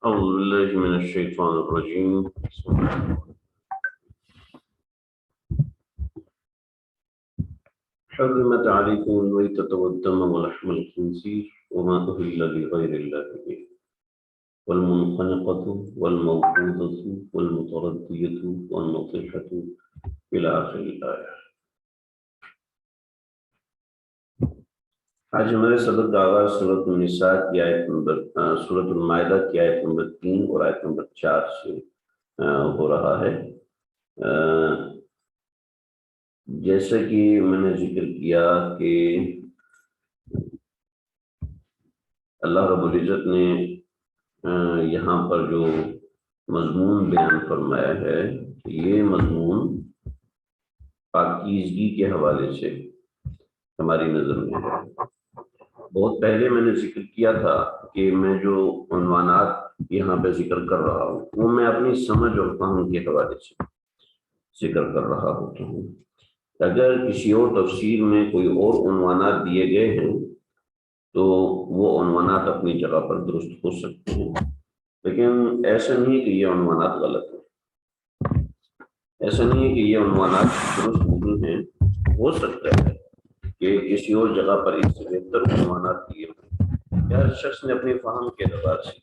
أعوذ بالله من الشيطان الرجيم. بسم الله الرحمن الرحيم. حرمت عليكم الميتة والدم ولحم الخنزير وما أهل لغير الله به والمنخنقة والموقوذة والمتردية والنطيحة إلى آخر الآية. آج ہمارے سبق کا آغاز سورۃ النساء کی آیت نمبر سورۃ المائدہ کی آیت نمبر 3 اور آیت نمبر 4 سے ہو رہا ہے. جیسا کہ میں نے ذکر کیا کہ اللہ رب العزت نے یہاں پر جو مضمون بیان فرمایا ہے یہ مضمون پاکیزگی کے حوالے سے ہماری نظر میں ہے. بہت پہلے میں نے ذکر کیا تھا کہ میں جو عنوانات یہاں پہ ذکر کر رہا ہوں وہ میں اپنی سمجھ اور فہم کے حوالے سے ذکر کر رہا ہوتا ہوں. اگر کسی اور تفسیر میں کوئی اور عنوانات دیے گئے ہیں تو وہ عنوانات اپنی جگہ پر درست ہو سکتے ہیں، لیکن ایسا نہیں کہ یہ عنوانات غلط ہیں، ایسا نہیں ہے کہ یہ عنوانات درست نہیں ہیں. ہو سکتا ہے کہ کسی اور جگہ پر اس سے بہتر عنوانات دیے ہوں، ہر شخص نے اپنی فہم کے اعتبار سے،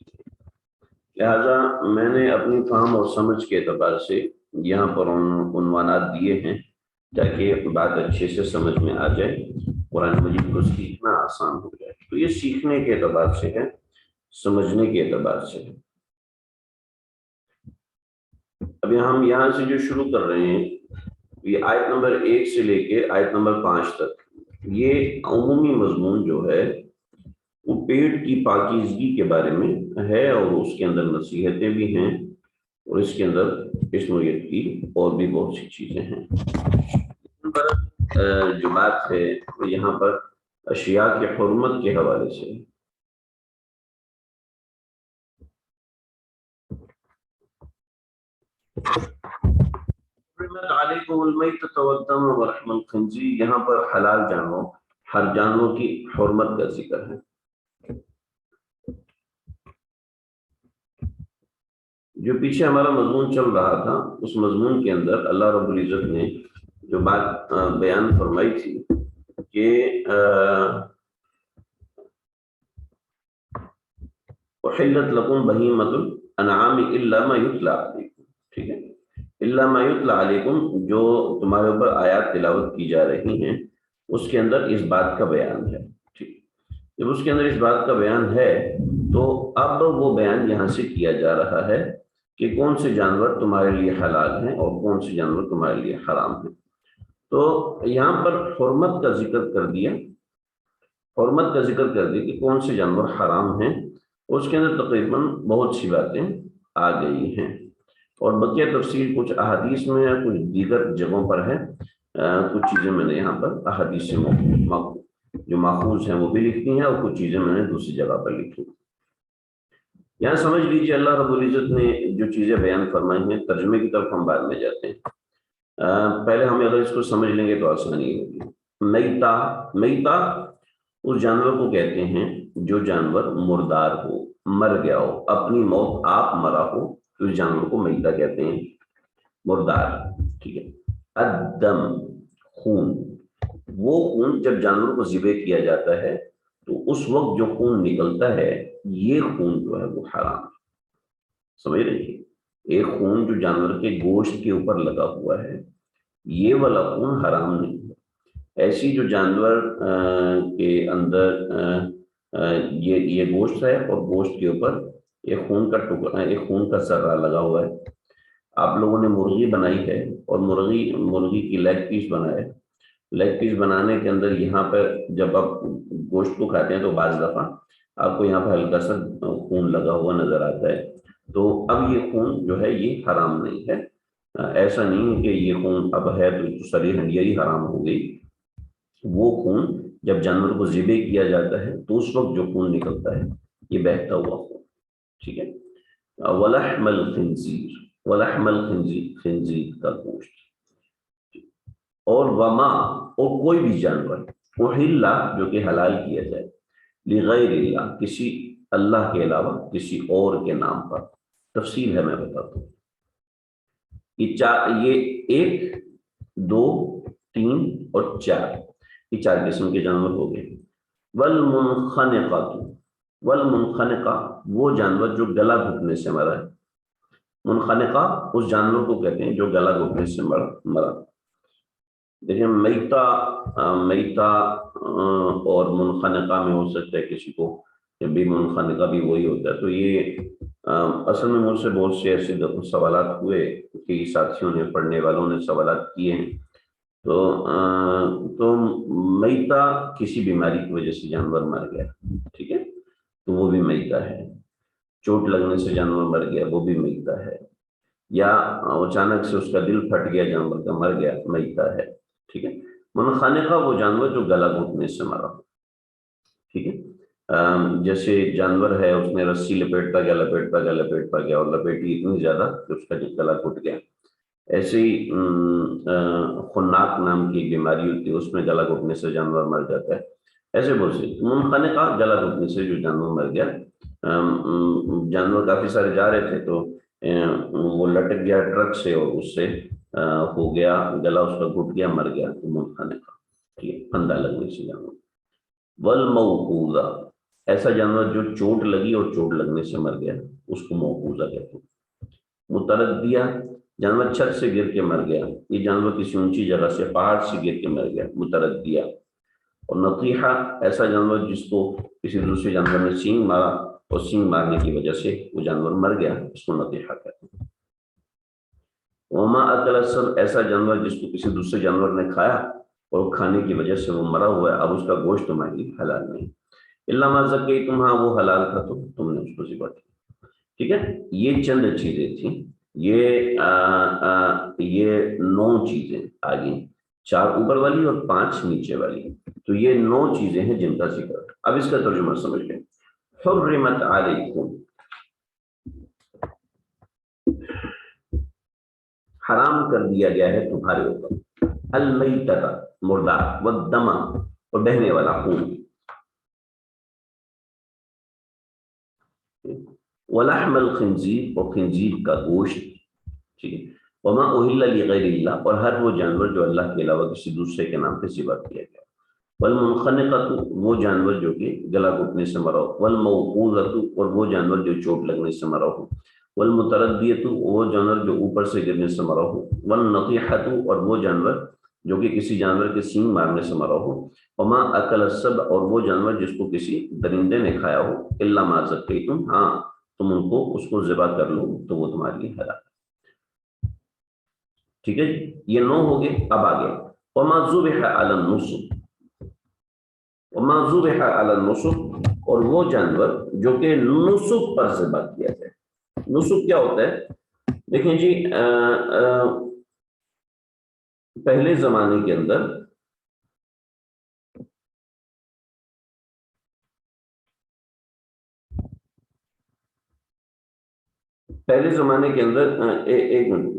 لہٰذا میں نے اپنی فہم اور سمجھ کے اعتبار سے یہاں پر عنوانات دیے ہیں تاکہ بات اچھے سے سمجھ میں آ جائے، قرآن مجید کو سیکھنا آسان ہو جائے. تو یہ سیکھنے کے اعتبار سے ہے، سمجھنے کے اعتبار سے ہے. ابھی ہم یہاں سے جو شروع کر رہے ہیں یہ آیت نمبر 1 سے لے کے آیت نمبر 5 تک، یہ عمومی مضمون جو ہے وہ پیٹ کی پاکیزگی کے بارے میں ہے، اور اس کے اندر نصیحتیں بھی ہیں اور اس کے اندر اسمویت کی اور بھی بہت سی چیزیں ہیں. جو بات ہے وہ یہاں پر اشیاء کے حرمت کے حوالے سے ہے. علیکم المیتۃ والدم ولحم الخنزیر، یہاں پر حلال جانوروں، ہر جانوروں کی حرمت کا ذکر ہے. جو پیچھے ہمارا مضمون چل رہا تھا اس مضمون کے اندر اللہ رب العزت نے جو بات بیان فرمائی تھی کہ احلت لکم بہیمۃ الانعام الا ما یتلی علیکم، ٹھیک ہے، الا ما یتلی علیکم، جو تمہارے اوپر آیات تلاوت کی جا رہی ہیں اس کے اندر اس بات کا بیان ہے. ٹھیک، جب اس کے اندر اس بات کا بیان ہے تو اب وہ بیان یہاں سے کیا جا رہا ہے کہ کون سے جانور تمہارے لیے حلال ہیں اور کون سے جانور تمہارے لیے حرام ہیں. تو یہاں پر حرمت کا ذکر کر دیا، حرمت کا ذکر کر دیا کہ کون سے جانور حرام ہیں، اس کے اندر تقریباً بہت سی باتیں آ گئی ہیں، اور بقیہ تفصیل کچھ احادیث میں ہے، کچھ دیگر جگہوں پر ہے. کچھ چیزیں میں نے یہاں پر احادیث سے جو ماخوذ ہیں وہ بھی لکھی ہیں، اور کچھ چیزیں میں نے دوسری جگہ پر لکھی. یہاں سمجھ لیجیے اللہ رب العزت نے جو چیزیں بیان فرمائی ہیں، ترجمے کی طرف ہم بعد میں جاتے ہیں. پہلے ہم اگر اس کو سمجھ لیں گے تو آسانی ہوگی. میتا، میتا اس جانور کو کہتے ہیں جو جانور مردار ہو، مر گیا ہو، اپنی موت آپ مرا ہو تو اس جانور کو میتا کہتے ہیں، مردار. ٹھیک ہے. الدم، خون، وہ خون جب جانور کو ذبح کیا جاتا ہے تو اس وقت جو خون نکلتا ہے یہ خون جو ہے وہ حرام ہے. سمجھ رہے ہیں؟ ایک خون جو جانور کے گوشت کے اوپر لگا ہوا ہے یہ والا خون حرام نہیں ہے. ایسی جو جانور کے اندر یہ گوشت ہے اور گوشت کے اوپر ایک خون کا ٹکڑا، ایک خون کا ذرہ لگا ہوا ہے. آپ لوگوں نے مرغی بنائی ہے اور مرغی کی لیگ پیس بنائے. لیگ پیس بنانے کے اندر یہاں پر جب آپ گوشت کو کھاتے ہیں تو بعض دفعہ آپ کو یہاں پہ ہلکا سا خون لگا ہوا نظر آتا ہے، تو اب یہ خون جو ہے یہ حرام نہیں ہے. ایسا نہیں ہے کہ یہ خون اب ہے تو ساری ہڈیاں ہی حرام ہو گئی. وہ خون جب جانور کو ذبح کیا جاتا ہے تو اس وقت جو خون نکلتا ہے یہ بہتا ہوا خون. ٹھیک ہے. ولحم الخنزیر، ولحم الخنزیر، خنزیر کا گوشت، اور وما، اور کوئی بھی جانور، احل جو کہ حلال کیا جائے، لغیر اللہ، کسی اللہ کے علاوہ کسی اور کے نام پر. تفصیل ہے میں بتاتا ہوں. یہ 1 2 3 اور 4 یہ 4 قسم کے جانور ہو گئے. والمنخنقۃ والمنخنقہ وہ جانور جو گلا گھٹنے سے مرا ہے. منخنقہ اس جانور کو کہتے ہیں جو گلا گھٹنے سے مرا. دیکھیں میتا اور منخنقہ میں ہو سکتا ہے کسی کو جب بھی منخنقہ بھی وہی ہوتا ہے. تو یہ اصل میں مجھ سے بہت سے ایسے سوالات ہوئے کہ ساتھیوں نے پڑھنے والوں نے سوالات کیے ہیں. تو میتا کسی بیماری کی وجہ سے جانور مر گیا, ٹھیک ہے, تو وہ بھی میتا ہے. چوٹ لگنے سے جانور مر گیا وہ بھی میتا ہے. یا اچانک سے اس کا دل پھٹ گیا جانور کا مر گیا میتا ہے, ٹھیک ہے. منخنقہ وہ جانور جو گلا گھٹنے سے مرا, ٹھیک ہے. جیسے جانور ہے اس نے رسی لپیٹتا گیا اور لپیٹی اتنی زیادہ کہ اس کا گلا گھٹ گیا. ایسے ہی خناق نام کی بیماری ہوتی ہے, اس میں گلا گھٹنے سے جانور مر جاتا ہے. ایسے بہت سے منخنقہ گلا گھٹنے سے جو جانور مر گیا. جانور کافی سارے جا رہے تھے تو وہ لٹک گیا ٹرک سے اور اس سے ہو گیا گلا اس کا گھٹ گیا مر گیا, تو منخنقہ, ٹھیک ہے, پھندا لگنے سے جانور. والموقوذہ ایسا جانور جو چوٹ لگی اور چوٹ لگنے سے مر گیا اس کو موقوذہ کہتے ہیں. متردیہ جانور چھت سے گر کے مر گیا, یہ جانور کسی اونچی جگہ سے پہاڑ سے گر کے مر گیا, متردیہ. اور نطیحہ ایسا جانور جس کو کسی دوسرے جانور نے سینگ مارا اور سینگ مارنے کی وجہ سے وہ جانور مر گیا, اس کو نطیحہ کہتے ہیں. وما اکل السبع ایسا جانور جس کو کسی دوسرے جانور نے کھایا اور کھانے کی وجہ سے وہ مرا ہوا ہے, اب اس کا گوشت تمہارے لیے حلال نہیں. الا ما ذکیتم, ہاں وہ حلال تھا تو تم نے اس کو ذبح کیا, ٹھیک ہے. یہ چند چیزیں تھیں, یہ 9 چیزیں آگے, 4 اوپر والی اور 5 نیچے والی. تو یہ 9 چیزیں ہیں جن کا ذکر. اب اس کا ترجمہ سمجھ لیں. حرمت علیکم حرام کر دیا گیا ہے تمہارے اوپر, المیتۃ مردہ, والدم اور بہنے والا خون, ولحم الخنزیر اور خنزیر کا گوشت, ٹھیک ہے. وما اہل لغیر اللہ اور ہر وہ جانور جو اللہ کے علاوہ کسی دوسرے کے نام پہ ذبح کیا گیا. والمنخنقۃ وہ جانور جو کہ گلا گھٹنے سے مرا ہو. والموقوذۃ اور وہ جانور جو چوٹ لگنے سے مرا ہو. والمتردیۃ وہ جانور جو اوپر سے گرنے سے مرا ہو. والنطیحۃ اور وہ جانور جو کہ کسی جانور کے سینگ مارنے سے مرا ہو. وما اکل السبع اور وہ جانور جس کو کسی درندے نے کھایا ہو. الا ما ذکیتم, ہاں تم ان کو اس کو ذبح کر لو تو وہ تمہارے لیے حلال, ٹھیک ہے. یہ 9 ہو گئے. اب آگے وما ذبح علی النصب, وما ذبح علی النصب اور وہ جانور جو کہ نصب پر ذبح کیا جائے. نصب کیا ہوتا ہے؟ دیکھیں جی, پہلے زمانے کے اندر ایک منٹ,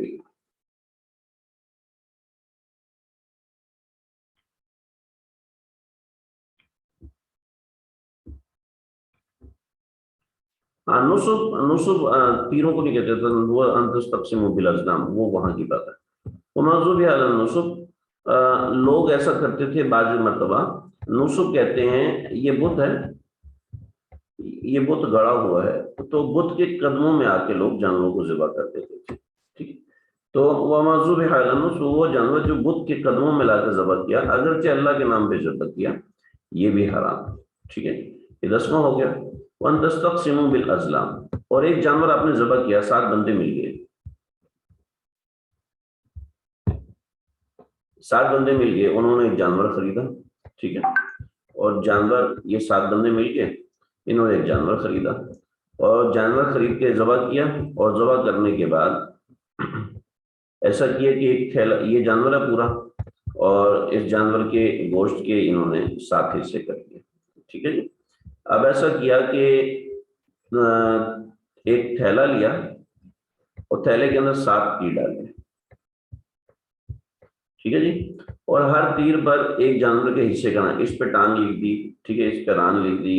نصب تیروں کو نہیں کہتے تھے, وہ انتس تقسیم بالازلام, وہ وہاں کی بات ہے. وما ذبح علی النصب لوگ ایسا کرتے تھے بعض مرتبہ. نصب کہتے ہیں یہ بت ہے, یہ بت گڑا ہوا ہے, تو بت کے قدموں میں آ کے لوگ جانوروں کو ذبح کر دیتے تھے, ٹھیک. تو وما ذبح علی النصب وہ جانور جو بت کے قدموں میں لا کے ذبح کیا, اگرچہ اللہ کے نام پہ ذبح کیا, یہ بھی حرام, ٹھیک ہے. یہ 10واں ہو گیا. وان تستقسموا بالازلام اور ایک جانور آپ نے ذبح کیا, 7 بندے مل گئے, 7 بندے مل گئے, انہوں نے ایک جانور خریدا, ٹھیک ہے. اور جانور یہ 7 بندے مل گئے, انہوں نے ایک جانور خریدا اور جانور خرید کے ذبح کیا, اور ذبح کرنے کے بعد ایسا کیا کہ ایک تھیلا, یہ جانور ہے پورا, اور اس جانور کے گوشت کے انہوں نے 7 حصے کر دیے, ٹھیک ہے جی. اب ایسا کیا کہ ایک تھیلا لیا اور تھیلے کے اندر 7 تیر ڈالے, ٹھیک ہے جی. اور ہر تیر پر ایک جانور کے حصے کا نام, اس پہ ٹانگ لکھ دی, ٹھیک ہے, اس پہ ران لکھ دی,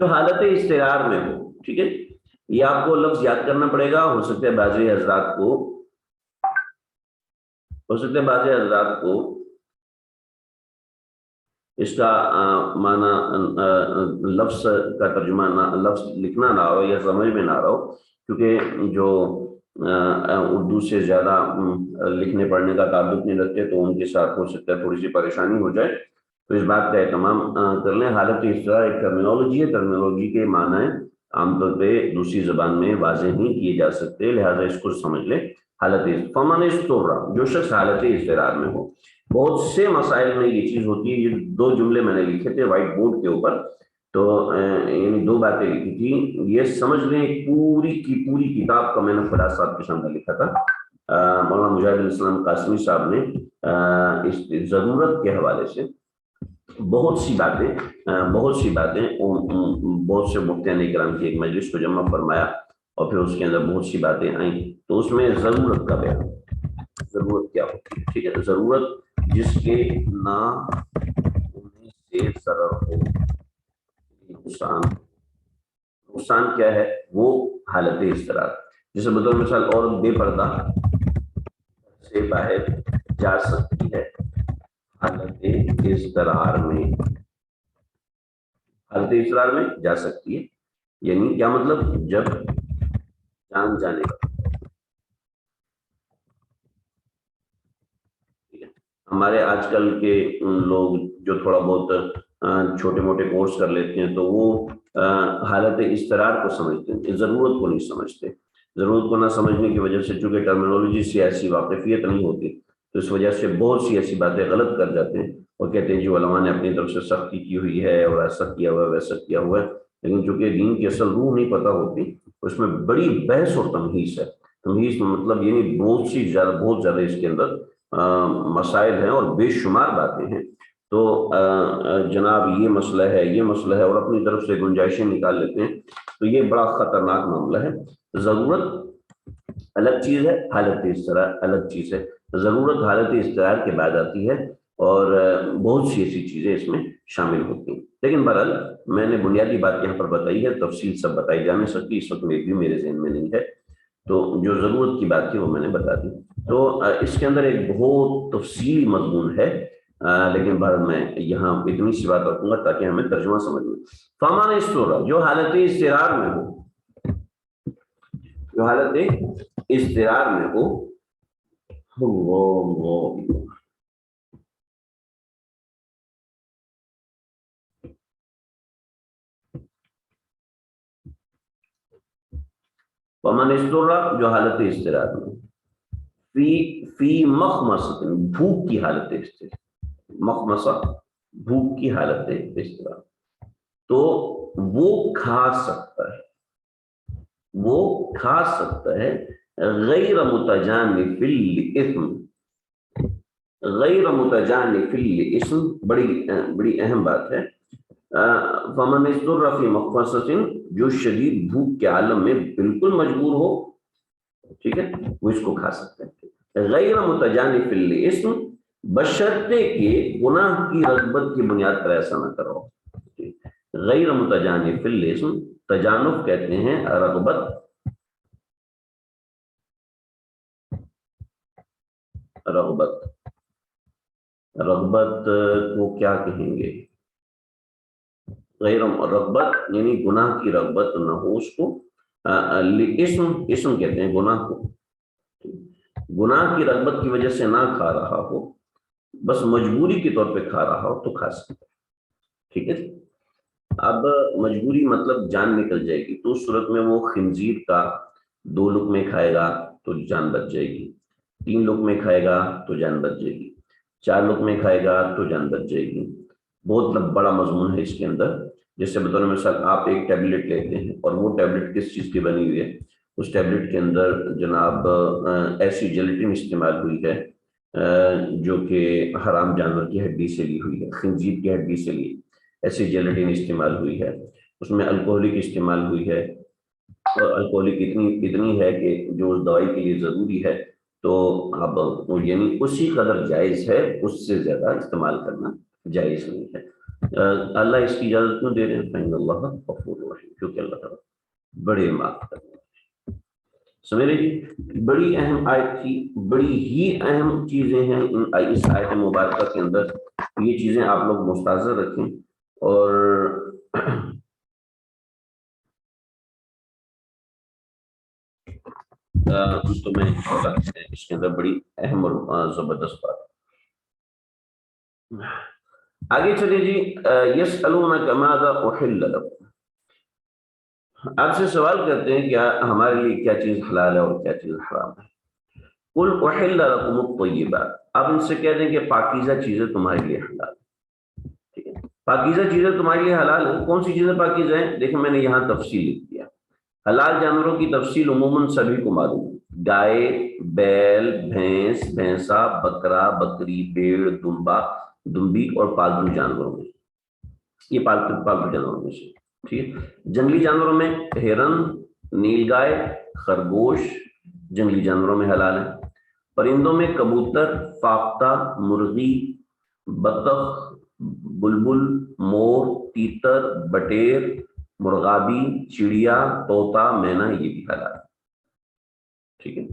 جو حالت استقرار میں ہو، ٹھیک ہے، یہ آپ کو لفظ یاد کرنا پڑے گا. ہو سکتا ہے بعضی حضرات کو اس کا معنی لفظ کا ترجمہ لفظ لکھنا نہ ہو یا سمجھ میں نہ رہو، کیونکہ جو اردو سے زیادہ لکھنے پڑھنے کا تعلق نہیں رکھتے تو ان کے ساتھ ہو سکتا ہے تھوڑی سی پریشانی ہو جائے. تو اس بات کا اہتمام کر لیں. حالت استقرار ایک ٹرمینالوجی ہے، ٹرمینالوجی کے معنی عام طور پہ دوسری زبان میں واضح نہیں کیے جا سکتے، لہٰذا اس کو سمجھ لیں. حالت فمن استقر، جو شخص حالت استقرار میں ہو. بہت سے مسائل میں یہ چیز ہوتی ہے. یہ دو جملے میں نے لکھے تھے وائٹ بورڈ کے اوپر، تو یعنی دو باتیں لکھی تھی. یہ سمجھ لیں پوری کی پوری کتاب کا میں نے خلاصہ آپ کے سامنے لکھا تھا. مولانا مجاہد الاسلام قاسمی صاحب نے اس ضرورت کے حوالے سے بہت سی باتیں بہت سے مفتیان کرام کی ایک مجلس کو جمع فرمایا، اور پھر اس کے اندر بہت سی باتیں آئیں. تو اس میں ضرورت کا بیان، ضرورت کیا ہوتی ہے، ٹھیک ہے. ضرورت جس کے نہ ہونے سے ضرر ہو، نقصان کیا ہے، وہ حالت اضطرار. جیسے بطور مثال عورت بے پردہ سے باہر جا سکتی ہے حالت اضطرار میں، حالت اضطرار میں جا سکتی ہے. یعنی کیا مطلب، جب جان جانے کا. ہمارے آج کل کے لوگ جو تھوڑا بہت چھوٹے موٹے کورس کر لیتے ہیں تو وہ حالت اضطرار کو سمجھتے ہیں، ضرورت کو نہیں سمجھتے. ضرورت کو نہ سمجھنے کی وجہ سے چونکہ ٹرمینالوجی سے ایسی واقفیت نہیں ہوتی، تو اس وجہ سے بہت سی ایسی باتیں غلط کر جاتے ہیں اور کہتے ہیں جو علماء نے اپنی طرف سے سختی کی ہوئی ہے اور ایسا کیا ہوا ہے ویسا کیا ہوا ہے. لیکن چونکہ دین کی اصل روح نہیں پتہ ہوتی، اس میں بڑی بحث اور تمہیز ہے. تمہیز مطلب یعنی بہت زیادہ اس کے اندر مسائل ہیں اور بے شمار باتیں ہیں. تو جناب یہ مسئلہ ہے اور اپنی طرف سے گنجائشیں نکال لیتے ہیں. تو یہ بڑا خطرناک معاملہ ہے. ضرورت الگ چیز ہے، حالت اضطرار الگ چیز ہے. ضرورت حالت اضطرار کے بعد آتی ہے اور بہت سی ایسی چیزیں اس میں شامل ہوتی ہیں. لیکن بہرحال میں نے بنیادی بات یہاں پر بتائی ہے، تفصیل سب بتائی جا نہیں سکتی اس وقت میرے ذہن میں نہیں ہے. تو جو ضرورت کی بات تھی وہ میں نے بتا دی. تو اس کے اندر ایک بہت تفصیلی مضمون ہے، لیکن بعد میں یہاں اتنی سی بات رکھوں گا تاکہ ہمیں ترجمہ سمجھ میں. فامان استورا، جو حالت اضطرار میں ہو، جو حالت اضطرار میں ہو. فمن استورا، جو حالت اضطرار میں، فی مخمصۃ، بھوک کی حالت اضطرار. مخمصہ بھوک کی حالت اضطرار، تو وہ کھا سکتا ہے غیر متجانف الاثم. غیر متجانف الاثم بڑی اہم بات ہے. فمن اضطر فی مخمصۃ، جو شدید بھوک کے عالم میں بالکل مجبور ہو، ٹھیک ہے، وہ اس کو کھا سکتے ہیں. غیر متجانف الاثم، بشرطے کہ گناہ کی رغبت کی بنیاد پر ایسا نہ کرو. غیر متجانف الاثم، تجانف کہتے ہیں رغبت کو کیا کہیں گے، غیر رغبت یعنی گناہ کی رغبت نہ ہو اس کو. اسم کہتے ہیں گناہ کو. گناہ کی رغبت کی وجہ سے نہ کھا رہا ہو، بس مجبوری کے طور پہ کھا رہا ہو تو کھا سکتا ہے. ٹھیک ہے. اب مجبوری مطلب جان نکل جائے گی، تو اس صورت میں وہ خنزیر کا 2 لقمے کھائے گا تو جان بچ جائے گی، 3 لقمے کھائے گا تو جان بچ جائے گی، 4 لقمے کھائے گا تو جان بچ جائے گی. بہت بڑا مضمون ہے اس کے اندر. جیسے بطور مثال آپ ایک ٹیبلٹ لیتے ہیں اور وہ ٹیبلٹ کس چیز کی بنی ہوئی ہے، اس ٹیبلٹ کے اندر جناب ایسی جیلیٹن استعمال ہوئی ہے جو کہ حرام جانور کی ہڈی سے لی ہوئی ہے، خنزیر کی ہڈی سے لی. ایسی جیلیٹن استعمال ہوئی ہے، اس میں الکوہلک استعمال ہوئی ہے، اور الکوہلک اتنی ہے کہ جو اس دوائی کے لیے ضروری ہے. تو اب یعنی اسی قدر جائز ہے، اس سے زیادہ استعمال کرنا جائز نہیں ہے. اللہ اس کی اجازت کیوں دے رہے ہیں؟ فإن اللہ غفور رحیم، کیونکہ اللہ تعالیٰ بڑے معاف کرنے والے۔ سمجھ رہے جی؟ بڑی اہم آیت تھی، بڑی ہی اہم چیزیں ہیں اس آیت مبارکہ کے اندر، یہ چیزیں آپ لوگ مستحضر رکھیں۔ اور تو میں اس کے اندر بڑی اہم اور زبردست بات۔ آگے چلے جی، یسألونک ماذا احل لکم، آپ سے سوال کرتے ہیں کیا ہمارے لیے کیا چیز حلال ہے اور کیا چیز حرام ہے۔ قل احل لکم الطیبات، آپ ان سے کہہ دیں کہ پاکیزہ چیزیں تمہارے لیے حلال ہیں، ٹھیک ہے، پاکیزہ چیزیں تمہارے لیے حلال ہیں۔ کون سی چیزیں پاکیزہ ہیں؟ دیکھیں میں نے یہاں تفصیل لکھ دیا۔ حلال جانوروں کی تفصیل عموماً سبھی کو معلوم ہے، گائے، بیل، بھینس، بھینسا، بکرا، بکری، بھیڑ، دمبا، دمبی اور پالتو جانوروں میں، یہ پالتو جانوروں میں سے، ٹھیک ہے۔ جنگلی جانوروں میں ہرن، نیل گائے، خرگوش جنگلی جانوروں میں حلال ہے۔ پرندوں میں کبوتر، فاختہ، مرغی، بطخ، بلبل، مور، تیتر، بٹیر، مرغابی، چڑیا، طوطا، مینا، یہ بھی حلال ہے، ٹھیک ہے۔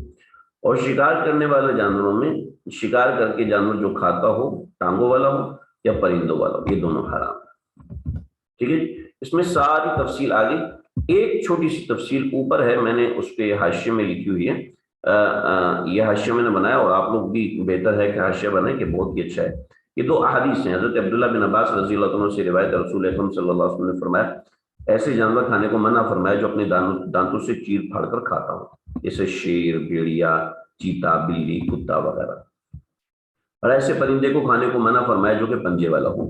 اور شکار کرنے والے جانوروں میں شکار کر کے جانور جو کھاتا ہو، ٹانگوں والا ہو یا پرندوں والا ہو، یہ دونوں حرام ہے، ٹھیک ہے۔ اس میں ساری تفصیل آگے، ایک چھوٹی سی تفصیل اوپر ہے، میں نے اس پہ حاشیے میں لکھی ہوئی ہے، یہ حاشیہ میں نے بنایا، اور آپ لوگ بھی بہتر ہے کہ حاشیہ بنائیں، کہ بہت ہی اچھا ہے۔ یہ دو احادیث ہیں، حضرت عبداللہ بن عباس رضی اللہ عنہ سے روایت، رسول اکرم صلی اللہ علیہ وسلم نے فرمایا ایسے جانور کھانے کو منع فرمایا جو اپنے دانتوں سے چیر پھاڑ کر کھاتا ہو، جیسے شیر، بھیڑیا، چیتا، بلی، کتا وغیرہ۔ اور ایسے پرندے کو کھانے کو منع فرمایا جو کہ پنجے والا ہو،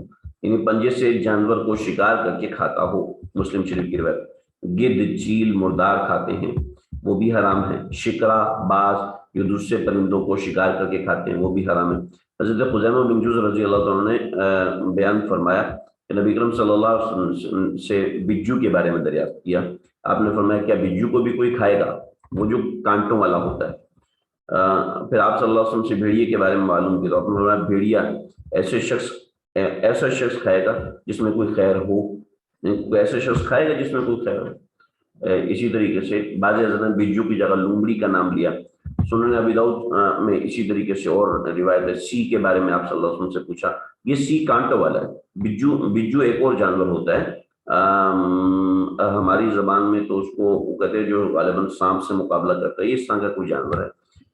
یعنی پنجے سے ایک جانور کو شکار کر کے کھاتا ہو، مسلم شریف کی روایت۔ گدھ، چیل، مردار کھاتے ہیں، وہ بھی حرام ہے۔ شکرا، باز جو دوسرے پرندوں کو شکار کر کے کھاتے ہیں، وہ بھی حرام ہے۔ حضرت خزیمہ بن جوز رضی اللہ عنہ نے بیان فرمایا کہ نبی اکرم صلی اللہ علیہ وسلم سے بجو کے بارے میں دریافت کیا، آپ نے فرمایا کیا بجو کو بھی کوئی کھائے گا، وہ جو کانٹوں والا ہوتا ہے۔ پھر آپ صلی اللہ علیہ وسلم سے بھیڑیے کے بارے میں معلوم کیا تو آپ نے فرمایا بھیڑیا ایسا شخص کھائے گا جس میں کوئی خیر ہو، ایسا شخص کھائے گا جس میں کوئی خیر ہو۔ اسی طریقے سے بعض حضرات نے بجو کی جگہ لومڑی کا نام لیا۔ سنن ابی داؤد میں اسی طریقے سے اور روایت ہے، سی کے بارے میں آپ صلی اللہ علیہ وسلم سے پوچھا، یہ سی کانٹوں والا ہے۔ بجو ایک اور جانور ہوتا ہے، ہماری زبان میں تو اس کو کہتے ہیں جو غالباً سانپ سے مقابلہ کرتا ہے، یہ اس طرح کا کوئی جانور ہے۔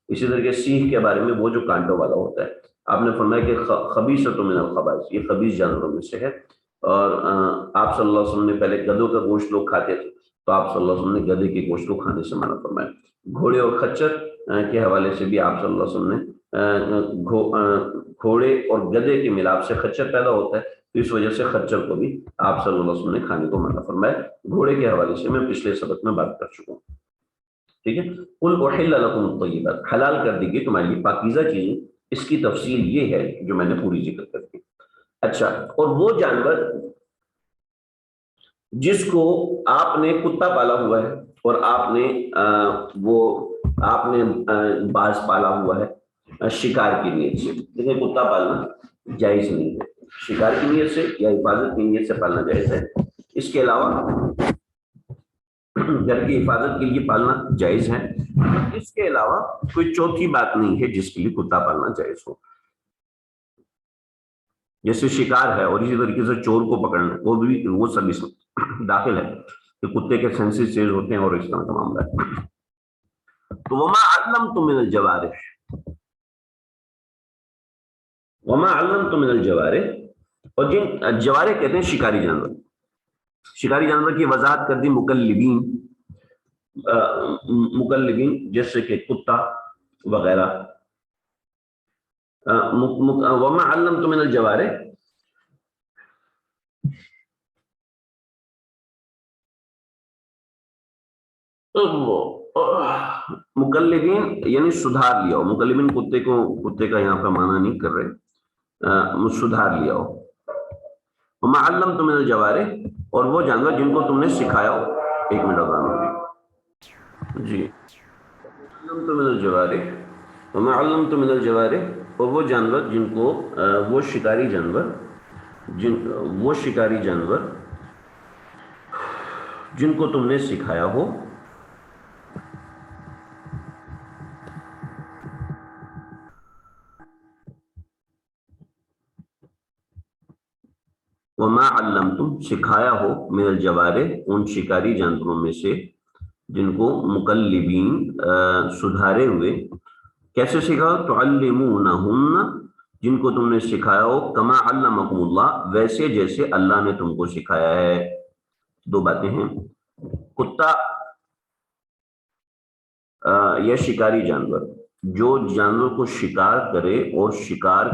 اسی طرح کے سیخ کے بارے میں وہ جو کانٹوں والا ہوتا ہے، آپ نے فرمایا کہ خبیثۃ من الخبائث، یہ خبیث جانوروں میں سے ہے۔ اور آپ صلی اللہ علیہ وسلم نے پہلے گدھوں کا گوشت لوگ کھاتے تھے، تو آپ صلی اللہ علیہ وسلم نے گدھے کے گوشت کو کھانے سے منع فرمایا۔ گھوڑے اور خچر کے حوالے سے بھی آپ صلی اللہ علیہ وسلم نے گھوڑے اور گدھے کے ملاپ سے خچر پیدا ہوتا ہے، تو اس وجہ سے خچر کو بھی آپ صلی اللہ علیہ وسلم نے کھانے کو منع فرمایا۔ گھوڑے کے حوالے سے میں پچھلے سبق میں بات کر چکا ہوں، ٹھیک ہے۔ قل احل لکم الطیبات، حلال کر دی گئی تمہارے لیے پاکیزہ چیزیں، اس کی تفصیل یہ ہے جو میں نے پوری ذکر کر دی۔ اچھا، اور وہ جانور جس کو آپ نے کتا پالا ہوا ہے اور آپ نے باز پالا ہوا ہے شکار کی نیت سے، لیکن کتا پالنا جائز نہیں ہے، شکار کی نیت سے یا حفاظت کی نیت سے پالنا جائز ہے۔ اس کے علاوہ گھر کی حفاظت کے لیے پالنا جائز ہے، اس کے علاوہ کوئی چوتھی بات نہیں ہے جس کے لیے کتا پالنا جائز ہو، جیسے شکار ہے اور اسی طریقے سے چور کو پکڑنا، وہ سب اس میں داخل ہے کہ کتے کے سینسز تیز ہوتے ہیں اور اس طرح کا معاملہ ہے۔ تو وما علمتم من الجوارح، وما علمتم من الجوارح، اور جن جوارح کہتے ہیں شکاری جانور، شکاری جانور کی وضاحت کر دی مکلبین جیسے کہ کتا وغیرہ۔ وما علمتم من الجوارح، مکلبین یعنی سدھار لیا ہو، مکلبین کتے کا یہاں پہ معنی نہیں کر رہے، سدھار لیا ہو۔ وما علمتم من الجوارح، اور وہ جانور جن کو تم نے سکھایا ہو، ایک منٹ جی، علمتم من الجوارح، وما علمتم من الجوارح، اور وہ جانور جن کو وہ شکاری جانور وہ شکاری جانور جن کو تم نے سکھایا ہو وما علمتم سکھایا ہو من الجوارح ان شکاری جانوروں میں سے جن کو مقلبین سدھارے ہوئے. کیسے سکھا؟ تعلمونہن جن کو تم نے سکھایا ہو کما علمکم اللہ ویسے جیسے اللہ نے تم کو سکھایا ہے. دو باتیں ہیں. کتا یا شکاری جانور جو جانور کو شکار کرے اور شکار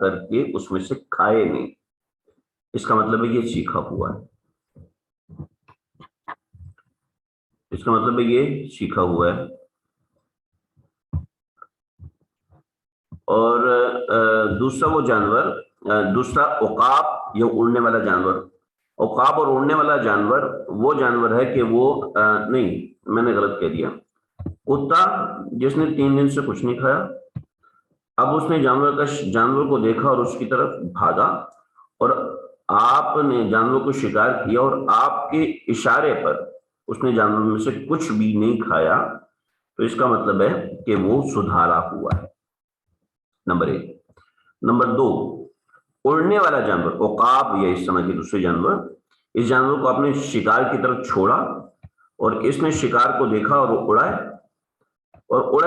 کر کے اس میں سے کھائے نہیں، اس کا مطلب ہے یہ سیکھا ہوا ہے. اس کا مطلب ہے یہ سیکھا ہوا ہے. اور دوسرا وہ جانور، دوسرا عقاب یا اڑنے والا جانور. عقاب اور اڑنے والا جانور وہ جانور ہے کہ وہ نہیں، میں نے غلط کہہ دیا. کتا جس نے 3 دن سے کچھ نہیں کھایا، اب اس نے جانور کو دیکھا اور اس کی طرف بھاگا، اور آپ نے جانور کو شکار کیا اور آپ کے اشارے پر اس نے جانور میں سے کچھ بھی نہیں کھایا، تو اس کا مطلب ہے کہ وہ سدھارا ہوا ہے. نمبر 1. نمبر 2، اڑنے والا جانور عقاب یا اس طرح کے دوسرے جانور، اس جانور کو آپ نے شکار کی طرف چھوڑا اور اس نے شکار کو دیکھا اور وہ اڑا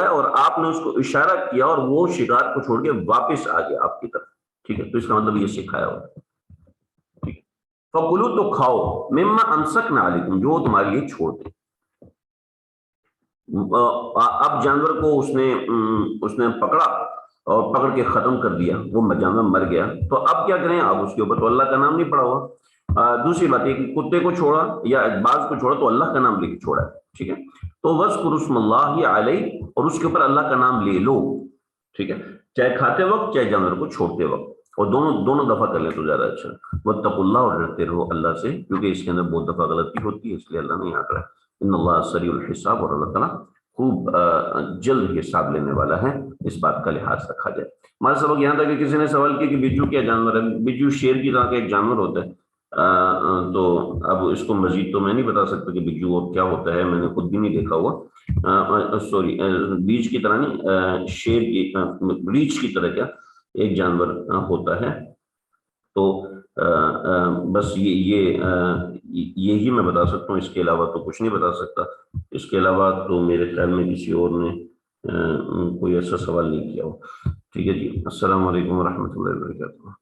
اور آپ نے اس کو اشارہ کیا اور وہ شکار کو چھوڑ کے واپس آ گیا آپ کی طرف. ٹھیک ہے، تو اس کا مطلب یہ سکھایا ہوا ہے. ٹھیک ہے، فَكُلُوا تو کھاؤ مِمَّا أَمْسَكْنَا عَلَيْكُمْ جو تمہارے لیے چھوڑ دیں. اب جانور کو اس نے پکڑا اور پکڑ کے ختم کر دیا، وہ جانور مر گیا، تو اب کیا کریں؟ اب اس کے اوپر تو اللہ کا نام نہیں پڑا ہوا. دوسری بات یہ کہ کتے کو چھوڑا یا باز کو چھوڑا تو اللہ کا نام لے کے چھوڑا ہے. ٹھیک ہے، تو وَاذْكُرُوا اسْمَ اللَّهِ عَلَيْهِ اور اس کے اوپر اللہ کا نام لے لو. ٹھیک ہے، چاہے کھاتے وقت چاہے جانور کو چھوڑتے وقت، اور دونوں دفعہ کر لیں تو زیادہ اچھا. وَاتَّقُوا اللَّهَ اور ڈرتے رہو اللہ سے، کیونکہ اس کے اندر بہت دفعہ غلطی ہوتی ہے، اس لیے اللہ نے یہاں کرا. ان اللہ سریع الحساب اور اللہ تعالیٰ خوب جلد حساب لینے والا ہے، اس بات کا لحاظ رکھا جائے. ہمارا سبق یہاں تک کہ کسی نے سوال کیا کہ بجو کیا جانور ہے. بجو شیر کی طرح کا ایک جانور ہوتا ہے. تو اب اس کو مزید تو میں نہیں بتا سکتا کہ بجو اور کیا ہوتا ہے، میں نے خود بھی نہیں دیکھا ہوا. سوری، بیج کی طرح نہیں، شیر کی ریچھ کی طرح کیا ایک جانور ہوتا ہے. تو بس یہی میں بتا سکتا ہوں، اس کے علاوہ تو کچھ نہیں بتا سکتا. اس کے علاوہ تو میرے خیال میں کسی اور نے کوئی ایسا سوال نہیں کیا ہو. ٹھیک ہے جی، السلام علیکم ورحمۃ اللہ وبرکاتہ.